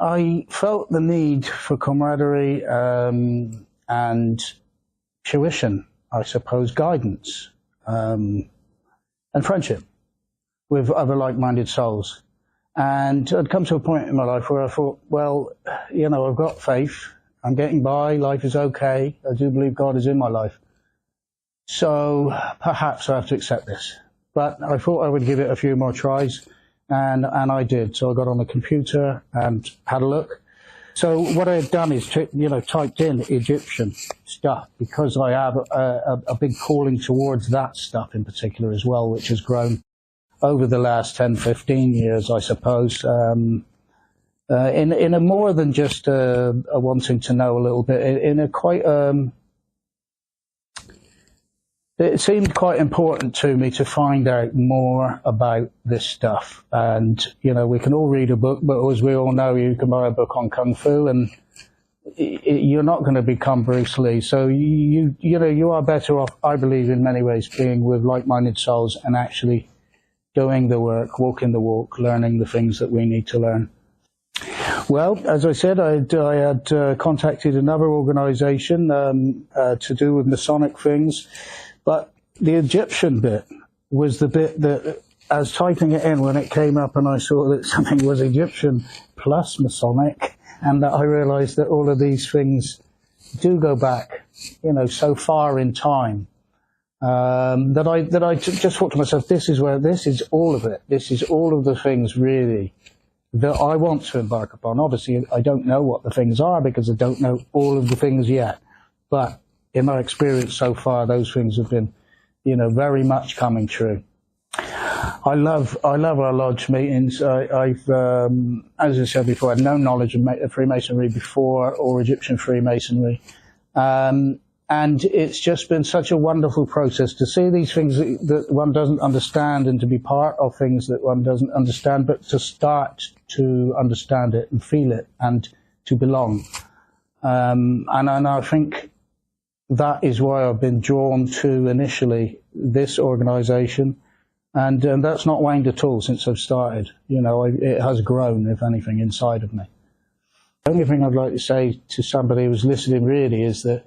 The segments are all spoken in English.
I felt the need for camaraderie and tuition, I suppose, guidance, and friendship with other like-minded souls. And I'd come to a point in my life where I thought, well, you know, I've got faith, I'm getting by, life is okay, I do believe God is in my life. So perhaps I have to accept this. But I thought I would give it a few more tries, and I did. So I got on the computer and had a look. So what I had done is, typed in Egyptian stuff, because I have a big calling towards that stuff in particular as well, which has grown over the last 10, 15 years, I suppose, in a more than just a wanting to know a little bit, in a quite... It seemed quite important to me to find out more about this stuff. And, you know, we can all read a book, but as we all know, you can buy a book on Kung Fu and you're not going to become Bruce Lee. So, you are better off, I believe, in many ways, being with like-minded souls and actually doing the work, walking the walk, learning the things that we need to learn. Well, as I said, I had contacted another organization to do with Masonic things. But the Egyptian bit was the bit that, as typing it in, when it came up and I saw that something was Egyptian plus Masonic, and that I realized that all of these things do go back, so far in time, that I just thought to myself, this is all of it. This is all of the things, really, that I want to embark upon. Obviously, I don't know what the things are because I don't know all of the things yet. But in my experience so far, those things have been, very much coming true. I love our lodge meetings. I've, as I said before, I had no knowledge of Freemasonry before, or Egyptian Freemasonry. And it's just been such a wonderful process to see these things that one doesn't understand and to be part of things that one doesn't understand, but to start to understand it and feel it and to belong. And I think that is why I've been drawn to initially this organisation, and that's not waned at all since I've started. It has grown, if anything, inside of me. The only thing I'd like to say to somebody who's listening really is that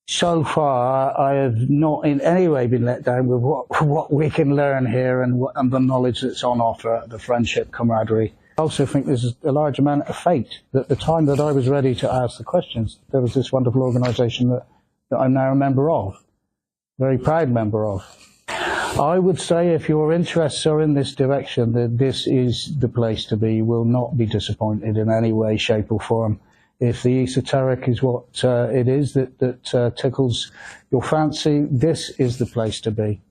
so far I have not in any way been let down with what we can learn here and the knowledge that's on offer, the friendship, camaraderie. I also think there's a large amount of fate that the time that I was ready to ask the questions, there was this wonderful organisation that I'm now a member of, very proud member of. I would say if your interests are in this direction, that this is the place to be. You will not be disappointed in any way, shape or form. If the esoteric is what it is that tickles your fancy, this is the place to be.